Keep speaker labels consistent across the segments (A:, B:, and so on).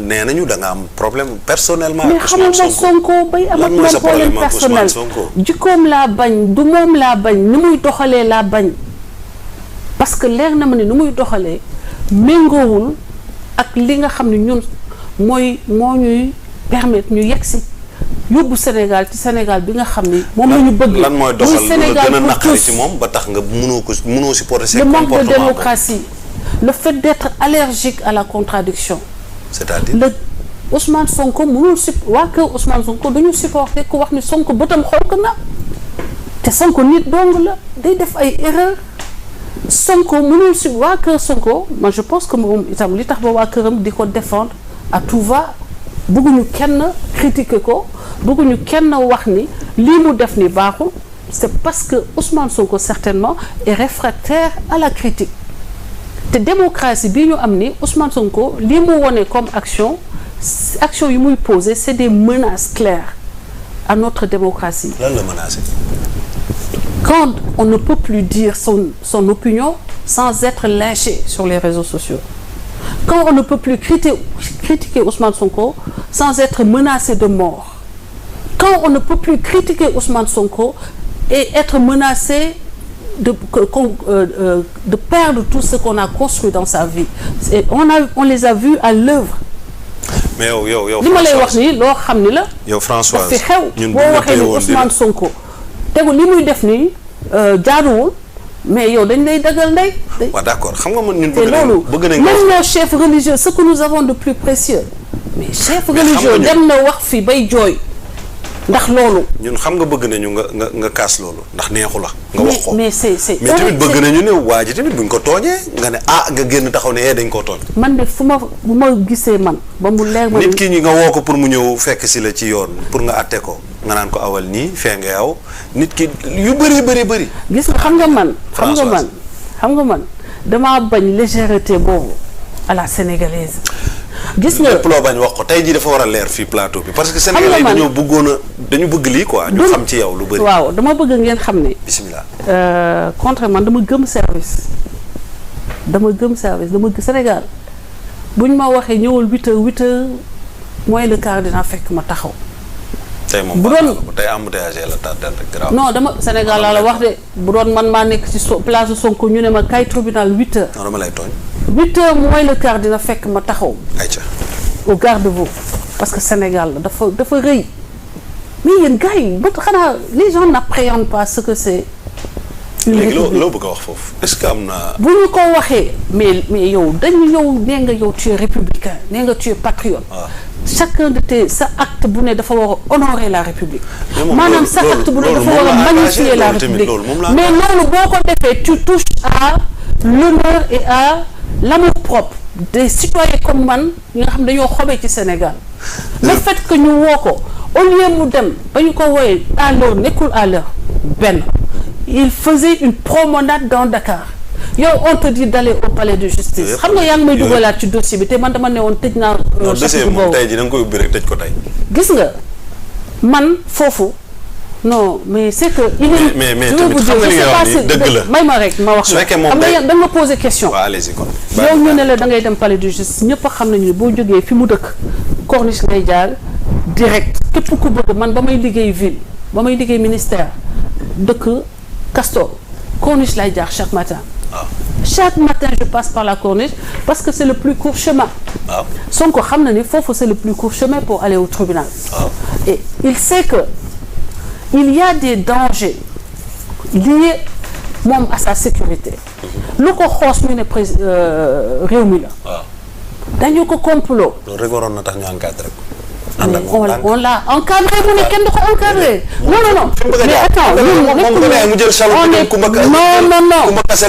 A: nee nañu da nga am problème personnellement.
B: mais xamul ma Sonko bay am ak moom problème personnel jikkoom laa bañ du moom laa bañ ni muy doxalee laa bañ parce que leer na ma ne ni muy doxalee méngoowul ak li nga xam ne ñun moo ñuy permettre ñu yegg si yóbbu Sénégal ci Sénégal bi nga xam ni moom la ñu bëgg.
A: lan mooy doxal lu la gën a naqari ci moom ba tax nga mënoo supporter ces
B: le
A: comportements.
B: manque de démocratie le fait d'être allergique à la contradiction.
A: c'est-à-dire
B: Ousmane Sonko mënul waa kër Ousmane Sonko dañu supporter ku wax ni Sonko bëtam xonk na te Sonko nit dong la day def ay erreur Sonko mënul waa kër Sonko moi je pense que moom itam li tax ba waa këram di ko défendre à tout va bëgguñu kenn critiquer ko bëgguñu kenn wax ni lii mu def ni baaxul c'est parce que Ousmane Sonko certainement est réfractaire à la critique te démocratie bii ñu am ni Ousmane Sonko lii mu wone comme action yi muy poser c'est des menaces claires à notre démocratie.
A: lan la menacé.
B: Quand on ne peut plus dire son opinion sans être lynché sur les réseaux sociaux. Quand on ne peut plus critiquer Ousmane Sonko sans être menacé de mort. Quand on ne peut plus critiquer Ousmane Sonko et être menacé de perdre tout ce qu'on a construit dans sa vie. Et on les a vus à l'œuvre.
A: mais yow
B: li ma lay wax nii loo xam ni la.
A: yow Françoise
B: daf fi xew boo waxee ni Ousmane Sonko tegu li muy def nii jaaduwul. mais yow dañ lay dagal ndey.
A: waaw d'accord xam nga man ñun
B: bëgg nañ même nos chefs religieux ce que nous avons de plus précieux. mais chef religieux dem na wax fi bay jooy ndax loolu.
A: ñun xam nga bëgg nañu nga kaas loolu ndax neexu la. nga wax ko
B: mais c'est
A: mais tamit bëgg nañu ne waa ji tamit buñ ko tooñee nga ne nga génn taxaw ne dañ koo tooñ.
B: man de bu ma gisee man ba mu leer ma.
A: nit ki ñi nga woo ko pour mu ñëw fekk si la ci yoon pour nga àtte ko. nga naan ko awal nii fee nga yow nit ki yu bëri.
B: gis nga xam nga man damaa bañ légèreté boobu à la sénégalaise. gis nga
A: lépp loo bañ wax ko tey jii dafa war a leer fii plateau bi parce que sénégalais dañu bëgg lii quoi. ñu xam ci yow lu bëri.
B: waaw dama bëgg ngeen xam ne.
A: bismillah.
B: contrairement dama gëm service Sénégal buñ ma waxee ñëwal 8h moins le quart dinaa fekk ma taxaw.
A: tey moom bu doon tey embouteillage la tardel rek grave.
B: non dama Sénégal laa la wax de bu doon man maa nekk ci place Sonko ñu ne ma kay tribunal 8h.
A: non dama lay tooñ.
B: 8h moins le quart dina fekk ma taxaw.
A: ayca.
B: au garde-vous parce que Sénégal la dafa rëy mais yéen gars yi ba xanaa les gens n'appréhendent pas ce que c'est.
A: léegi loo bëgg a wax foofu est-ce que am na.
B: bu ñu ko waxee mais yow nee nga yow tu es républicain nee nga tu es patriote. chacun de sa acte bu ne dafa war a honorer la République. maanaam sa acte bu ne dafa war a magnifier la République mais loolu boo ko defee tu touches à l'honneur et à l'amour-propre des citoyens comme man ñi nga xam dañoo xobee ci Sénégal. le fait que ñu woo ko au lieu mu dem ba ñu ko wooyee à l'heure nekkul à l'heure benn il faisait une promenade dans Dakar. yow on te dit d'aller au palais de justice xam nga yaa ngi may dugalaat ci dossier bi te man dama ne woon tëj naa.
A: dossier moom tey jii da nga koy ubbi rek tëj ko tey.
B: gis nga man foofu non mais c'est que.
A: mais tamit xam nga li nga wax nii dëgg la
B: may ma rek ma wax la xam nga da nga poser question.
A: waaw allez-y kon.
B: yow ñu ne la da ngay dem palais de justice ñëpp a xam nañu ne boo jógee fi mu dëkk corniche ngay jaar direct képp ku bëgg man ba may liggéey ville ba may liggéey ministère dëkk Castor corniche lay jaar chaque matin. Chaque matin je passe par la corniche parce que c'est le plus court chemin. Sonko xam na ni foofu c'est le plus court chemin pour aller au tribunal. Et il sait que il y a des dangers liés moom à sa sécurité. lu ko xoos ñu ne réew mi la. dañu ko complot.
A: loolu rek waroon na tax ñu encadré ko.
B: on l'a encadré mu ne kenn du ko encadré. non mais attends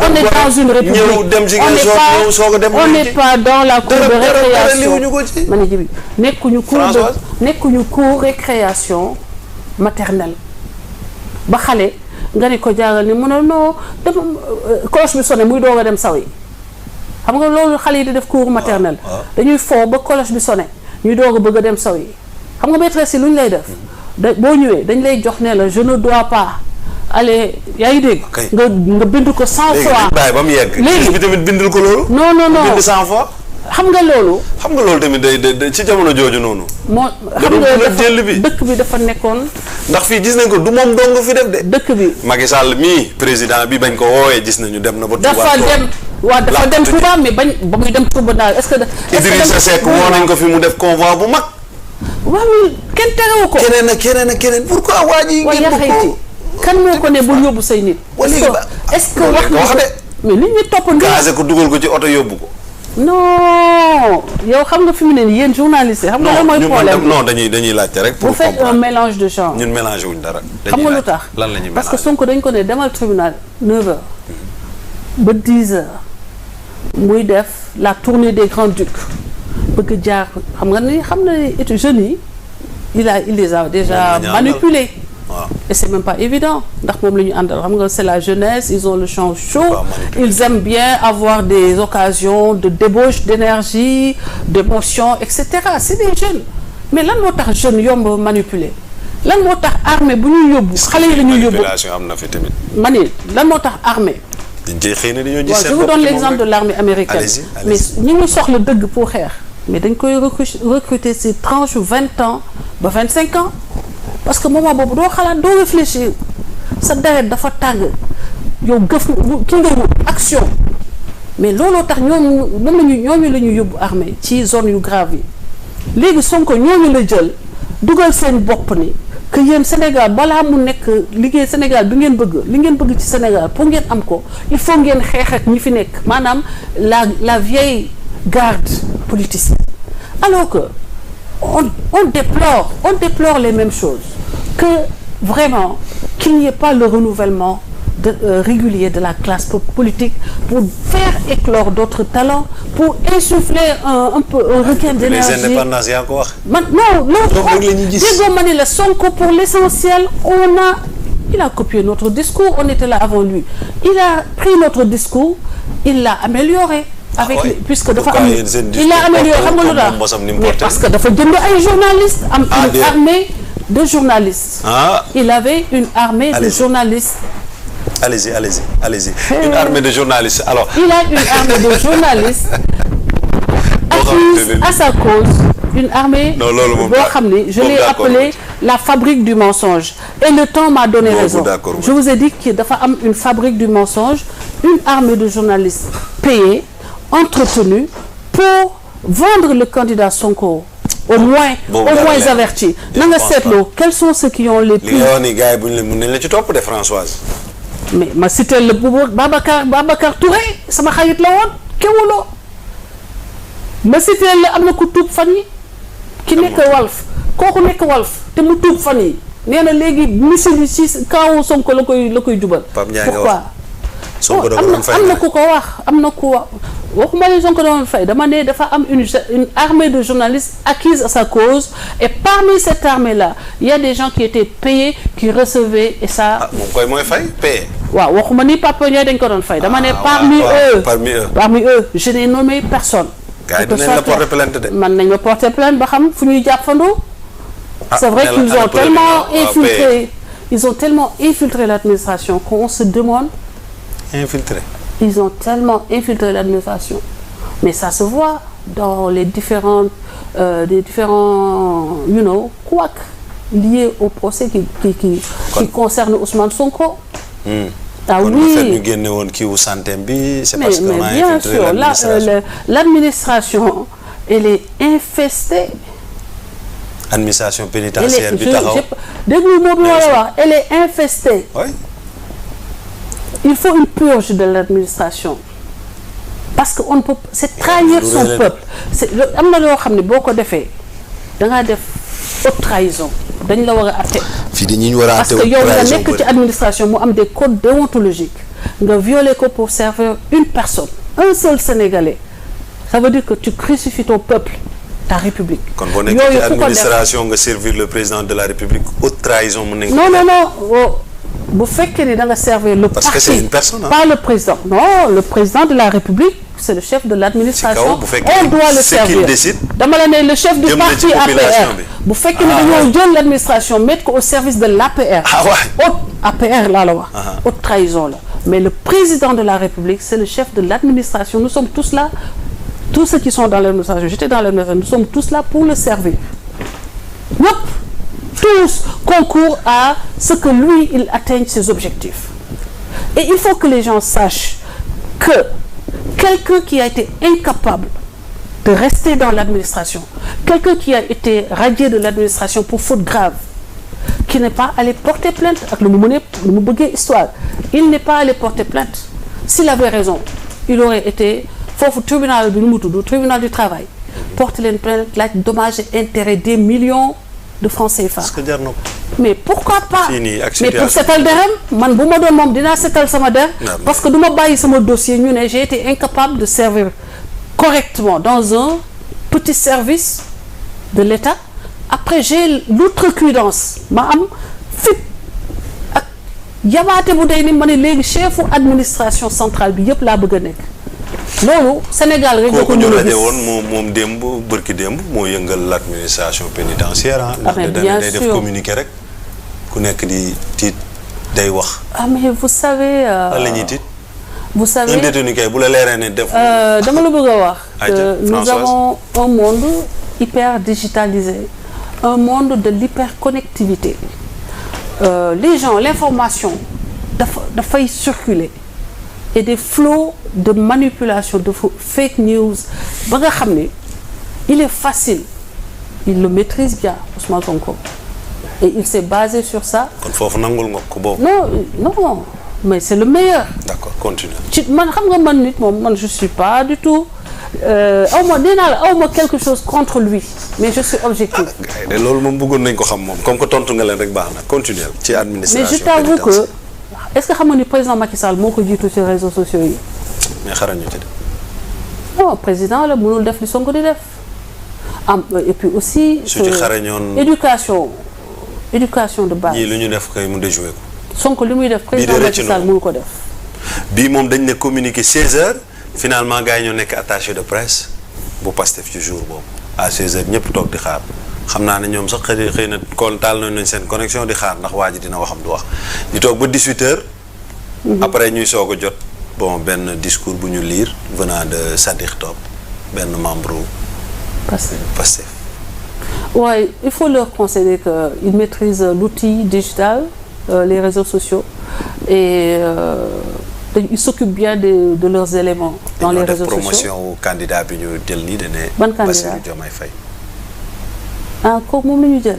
B: on est dans une république on n'est pas dans la cour de récréation ma ne jibi nekkuñu cour récréation maternelle ba xale nga ne ko jaagal ni mu ne non dama cloche bi sonné muy doog a dem saw yi xam nga loolu xale yi di def cours maternelle dañuy foo ba cloche bi sonné ñuy doog a bëgg a dem saw yi xam nga maîtresse yi lu ñu lay def boo ñëwee dañ lay jox ne la je ne dois pas aller yaa ngi dégg nga bind ko 100 fois
A: bàyyi ba mu yegg
B: léegi
A: bi tamit bindul ko loolu
B: non
A: bind 100 fois
B: xam nga loolu.
A: xam nga loolu tamit day ci jamono jooju noonu.
B: moo xam nga
A: jël bi
B: dëkk bi dafa nekkoon.
A: ndax fii gis nañ ko du moom dong fi def de.
B: dëkk bi
A: Macky Sall mii président bi bañ ko woowee gis nañu dem na ba.
B: dafa dem Touba mais ba muy dem Touba daal est-ce que.
A: Idrissa Seck woo nañ ko fi mu def convoi bu mag.
B: waaw mais kenn terewu ko.
A: keneen ak keneen pourquoi waa ji ngeen ko
B: kan moo ko ne bul yóbbu say nit. est-ce que wax na
A: de.
B: mais nit ñi topp
A: gazé ko dugal ko ci oto yóbbu ko.
B: non yow xam nga fi mu ne nii yéen journaliste xam nga lan mooy problème
A: non dañuy laajte rek. pour
B: vous faites un mélange de genre.
A: ñun mélangé wuñ dara.
B: xam nga lu tax
A: lan la ñuy
B: parce que Sonko dañ ko ne demal tribunal 9h ba 10h muy def la tournée des grands ducs bëgg jaar xam nga ni xam na étu jeunes yi il les a déjà manipulés.
A: Wow.
B: Et c'est même pas évident ndax moom la ñu àndal xam nga c'est la jeunesse ils ont le champ chaud ils aiment bien avoir des occasions de débauche d'énergie d'émotion etc c'est des jeunes mais lan moo tax jeunes yomb manipuler lan moo tax armée bu ñuy yóbbu xale yi la ñuy yóbbu
A: manipulation am na fi tamit.
B: ma ne lan moo tax armée
A: dañ cee xëy na dañoo gis
B: je vous donne l'exemple de l'armée américaine mais ñi ngi soxla dëgg pour xeex mais dañ koy recruter ci tranche 20 ans ba 25 ans parce que moment boobu doo xalaat doo réfléchir sa deret dafa tàng yow gëf ki ngay wut action mais looloo tax ñooñu la ñu yóbbu armée ci zone yu grave yi léegi Sonko ñooñu la jël dugal seen bopp ni que yéen Sénégal balaa mu nekk liggéey Sénégal bi ngeen bëgg li ngeen bëgg ci Sénégal pour ngeen am ko il faut ngeen xeex ak ñi fi nekk maanaam la vieille garde politicienne alors que on déplore les mêmes choses que vraiment qu'il n'y ait pas le renouvellement régulier de la classe politique pour faire éclore d'autres talents pour insuffler un peu un regain d'énergie.
A: Les indépendances yaa ko wax.
B: non déggoo ma ne la Sonko pour l'essentiel il a copié notre discours on était là avant lui il a pris notre discours il l'a amélioré. Puisque dafa am il a amélioré xam nga lu tax mais parce que dafa jënd ay journalistes am une armée de journalistes. Il avait une armée de journalistes.
A: Allez-y. Une armée de journalistes alors.
B: Il a une armée de journalistes acquise à sa cause une armée boo xam ne je l'ai appelée la fabrique du mensonge et le temps m'a donné raison. Je vous ai dit que dafa am une fabrique du mensonge une armée de journalistes payés entretenu pour vendre le candidat Sonko au moins averti na nga seetloo quels sont ceux qui ont les plus
A: li gars yi bu ñu mën nañ la ci topp de Françoise
B: mais ma cité le Babacar Touré sama xarit la woon kewuloo ma cité la am na ku tuub fan yi ki nekk Walf kooku nekk Walf te mu tuub fan yi nee na léegi missile yi ci kaw Sonko la koy jubal pourquoi am na ku ko wax am na ku wax waxuma ne Sonko doon fay dama ne dafa am une armée de journalistes acquise à sa cause et parmi cette armée là il y a des gens qui étaient payés qui recevaient et ça.
A: moom koy mooy fay payé.
B: waaw waxuma ni Papa Ndiaye dañ ko doon fay. dama ne parmi eux je n'ai nommé personne.
A: gars yi dinañ la porter plainte de.
B: man nañ ma porter plainte ba xam fu ñuy jàppandoo. c'est vrai qu'ils ont tellement infiltré ils ont tellement infiltré l'administration qu'on se demande. Ils ont tellement infiltré l'administration. Mais ça se voit dans les différents couacs liés au procès qui concerne Ousmane Sonko. Ah oui.
A: Le fait ñu génne woon kii wu santé bi, c'est parce qu'on a infiltré l'administration.
B: L'administration, elle est infestée.
A: Administration pénitentiaire bi taxaw.
B: Déglu moo bi war a wax, elle est infestée.
A: Oui.
B: Il faut une purge de l'administration parce que on ne peut c'est trahir son peuple c'est am na loo xam ne boo ko defee da ngaa def haute trahison dañ la war a atte parce que yow nga nekk ci administration mu am des codes déontologiques nga violer ko pour servir une personne un seul Sénégalais ça veut dire que tu crucifies ton peuple ta République.
A: kon boo nekkee ci administration nga servir le président de la République haute trahison mu nekk.
B: non bu fekkee ni da nga servir le
A: parce
B: parti,
A: que c'est une personne, hein?
B: Pas le président. Non, le président de la République, c'est le chef de l'administration. On doit le servir. Dama la ne le chef du parti APR. Bu fekkee ni dañoo jël l'administration mettre ko au service de l'APR. Haute APR laa la wax. Haute trahison la. Mais le président de la République, c'est le chef de l'administration. Nous sommes tous là tous ceux qui sont dans l'administration, j'étais dans l'administration, nous sommes tous là pour le servir. ñëpp tous concourent à ce que lui il atteigne ses objectifs. Et il faut que les gens sachent que quelqu'un qui a été incapable de rester dans l'administration, quelqu'un qui a été radié de l'administration pour faute grave, qui n'est pas allé porter plainte ak lu mu bëggee histoire, il n'est pas allé porter plainte. S'il avait raison, il aurait été foofu tribunal bi nu mu tudd tribunal du travail porter leen plainte laaj dommages et intérêts des millions de francs CFA.
A: Est-ce que jar na ko.
B: Mais pourquoi pas?
A: Mais
B: pour setal deram man bu ma doon moom dinaa setal sama der parce que du ma bàyyi sama dossier ñu ne j'ai été incapable de servir correctement dans un petit service de l'État. Après j'ai l'outrecuidance ma am fit ak yabaate bu day ni ma ne léegi chefu administration centrale bi yëpp laa bëgg a nekk loolu Sénégal rek nga ko mën a gis
A: moom démb bërki démb moo yëngal l'administration pénitentiaire
B: ah mais bien sûr
A: day def communiqué rek ku nekk di tiit day wax.
B: ah mais vous savez.
A: lan la ñuy tiit.
B: vous savez
A: un détenu kay bu la leeree ne def.
B: dama la bëgg a wax. nous avons un monde hyper digitalisé. Un monde de l'hyperconnectivité. Les gens, l'information dafay circuler et des flots de manipulation, de fake news ba nga xam ne il est facile, il le maîtrise bien Ousmane Sonko et il s'est basé sur ça.
A: kon foofu nangul nga ko boobu.
B: non mais c'est le meilleur.
A: D'accord, continue.
B: ci man xam nga man nit moom man je suis pas du tout. awma nee naa la awma quelque chose contre lui mais je suis objectif.
A: de loolu moom bëggoon nañ ko xam moom comme que tontu nga leen rek baax na continuer ci administration.
B: mais je t'avoue que est-ce que xam nga ni président Macky Sall moo ko jiitu ci réseaux sociaux yi.
A: mais xarañu ci de.
B: non président la mënul def li Sonko di def et puis aussi.
A: su ci xarañoon
B: éducation de base.
A: ñii lu ñu def kay mu déjoué ko.
B: Sonko li muy def président Macky Sall mënu ko def.
A: bii moom dañ ne communiqué 16h. Finalement gars yi ñoo nekk attaché de presse bu Pastef ci jour boobu à 16h ñëpp toog di xaar xam naa ne ñoom sax xëy na kon taal nañ seen connexion di xaar ndax waa ji dina waxam du wax ñu toog ba 18h. Après ñuy soog a jot bon benn discours bu ñu lire venant de Sadikh Top benn membre Pastef.
B: Ouais, il faut leur concéder qu'ils maîtrisent l'outil digital, les réseaux sociaux et ils s'occupent bien de leurs éléments dans les réseaux sociaux.
A: Promotion au candidat bi ñu jël nii de ne.
B: ban candidat
A: Bassirou Diomaye Faye.
B: ah kooku moom la ñu jël.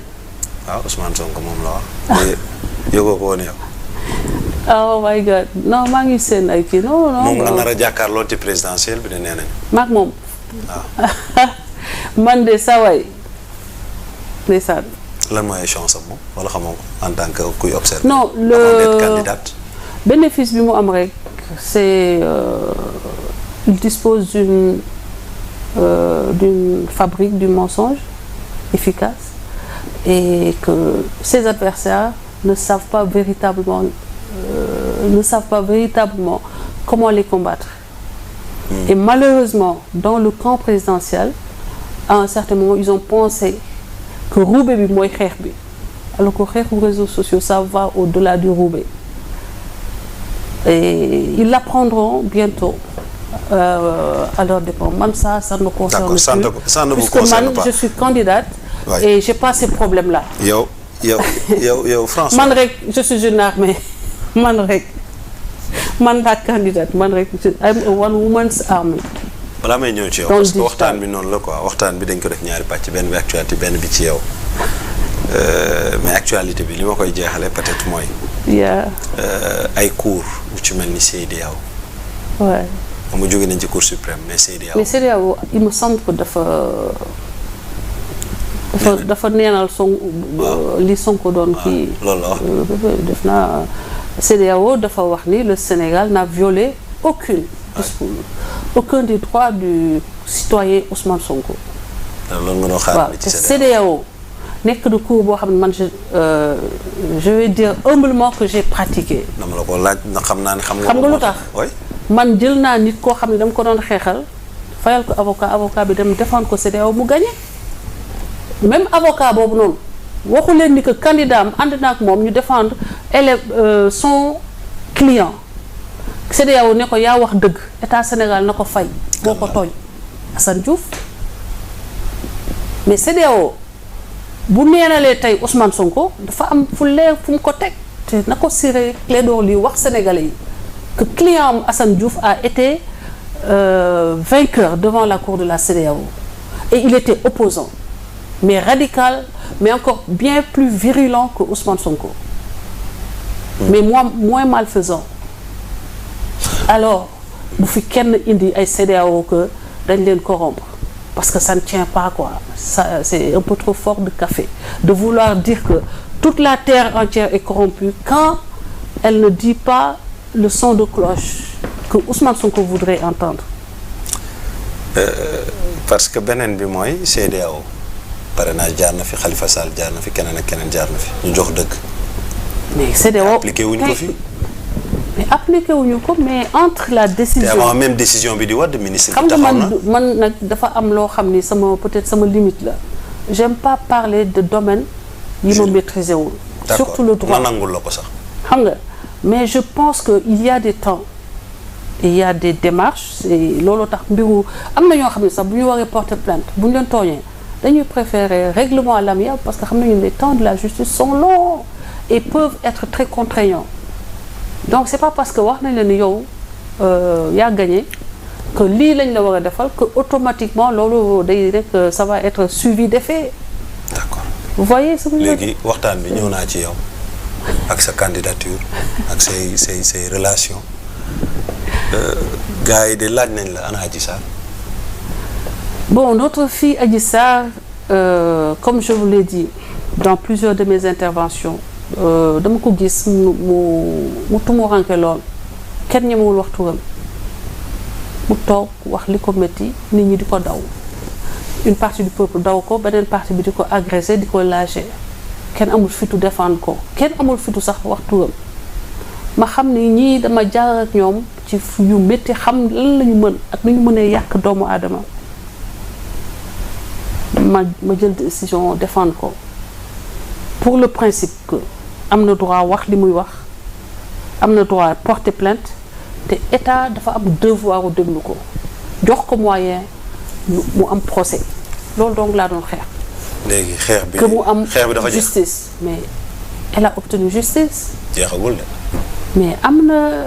A: waaw Ousmane Sonko moom la wax. yëgoo ko woon yow.
B: oh my God non maa ngi seen ay kii non.
A: moom nga nar a jàkkaarloo ci présidentielle bi de nee nañu.
B: maak moom.
A: waaw.
B: man de saway ndeysaan.
A: lan mooy chance am moom wala xamoo ko en tant que kuy observer.
B: non
A: d'être candidate.
B: bénéfice bi mu am rek c'est il dispose d'une fabrique du mensonge efficace et que ses adversaires ne savent pas véritablement comment les combattre. Et malheureusement dans le camp présidentiel à un certain moment ils ont pensé que roube bi mooy xeex bi alors que xeexu réseaux sociaux ça va au-delà du roube. Et ils l'apprendront bientôt à leur dépend. Man ça ne me concerne plus.
A: Ça ne vous
B: puisque
A: concerne
B: man
A: pas.
B: je suis candidate.
A: Ouais.
B: Et j'ai pas ces problèmes-là.
A: yow François.
B: Man rek je suis une armée. Man rek man la candidate man rek I'm a one woman's army.
A: balaa may ñëw ci yow. parce que waxtaan bi noonu la quoi waxtaan bi dañ ko def ñaari pàcc benn bi actualité benn bi ci yow. Mais actualité bi li ma koy jeexale peut-être mooy. ay cours bu ci mel ni CEDEAO.
B: Ouais.
A: mu jóge nañ ci Cour suprême mais CEDEAO.
B: Mais CEDEAO il me semble que dafa neenal li Sonko doon kii.
A: loolu la wax.
B: def naa CEDEAO dafa wax ni le Sénégal n'a violé aucun des droits du citoyen Ousmane Sonko.
A: loolu nga doon xaar
B: waaw te CEDEAO nekk de cours boo xam ne man je vais dire humblement que j'ai pratiqué.
A: dama la ko laaj na xam naa ne xam nga.
B: xam nga lu tax
A: oui.
B: man jël naa nit koo xam ne dama ko doon xeexal fayal ko avocat bi dem défendre ko CEDEAO mu gagné même avocat boobu noonu waxu leen ni que candidat am ànd na ak moom ñu défendre son client CEDEAO ne ko yaa wax dëgg état Sénégal na ko fay boo ko tooñ Assane Diouf mais CEDEAO bu neenalee tey Ousmane Sonko dafa am fu leer fu mu ko teg te na ko Ciré Clédor Ly wax Sénégalais yi que client am Assane Diouf a été vainqueur devant la cour de la CEDEAO et il était opposant mais radical mais encore bien plus virulent que Ousmane Sonko mais moins malfaisant alors bu fi kenn indi ay CEDEAO que dañ leen corrompre parce que ça ne tient pas quoi ça c'est un peu trop fort de café de vouloir dire que toute la terre entière est corrompue quand elle ne dit pas le son de cloche que Ousmane Sonko voudrait entendre.
A: Parce que beneen bi mooy CEDEAO parrainage jaar na fi Khalifa Sall jaar na fi keneen ak keneen jaar na fi ñu jox dëgg.
B: mais CEDEAO
A: appliqué wuñ ko fi.
B: mais appliqué wuñu ko mais entre la décision.
A: te avant même décision bi di Wade ministre bi
B: taxaw na
A: taxaw na
B: man nag dafa am loo xam ni sama peut-être sama limite la j'aime pas parler de domaine yi ma maîtriser wul. surtout le droit
A: ma nangul la ko sax.
B: xam nga mais je pense que il y a des temps il y a des démarches et loolu tax mbiru am na ñoo xam ne sax bu ñu waree porter plainte bu ñu leen tooñee dañuy préférer règlement à l'amiable parce que xam nañu les temps de la justice sont longs et peuvent être très contraignants donc c'est pas parce que wax nañ la ni yow yaa gagné que lii lañ la war a defal que automatiquement loolu day rek ça va être suivi d'effet.
A: D'accord.
B: Vous voyez ce que je veux dire?
A: léegi waxtaan bi ñëw naa ci yow ak sa candidature ak say relations gars yi de laaj nañ la ana Adji Sarr.
B: Bon, notre fille Adji Sarr comme je vous l'ai dit dans plusieurs de mes interventions dama ko gis mu tumuranke lool kenn ñemewul wax turam mu toog wax li ko métti nit ñi di ko daw une partie du peuple daw ko beneen partie bi di ko agressé di ko lâché kenn amul fitu défendre ko kenn amul fitu sax wax turam ma xam ni ñii dama jaar ak ñoom ci yu métti xam lan la ñu mën ak ni ñu mënee yàq doomu aadama ma jël décision défendre ko pour le principe que am na droit wax li muy wax am na droit porter plainte te état dafa am devoir u déglu ko jox ko moyen mu am procès loolu donc laa doon xeex.
A: léegi xeex bi
B: que mu am
A: dafa
B: justice mais elle a obtenu justice.
A: jeexagul de.
B: mais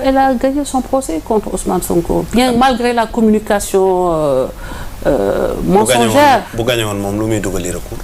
B: elle a gagné son procès contre Ousmane Sonko bien malgré la communication mensongère.
A: bu gagné woon moom lu muy dugali recours.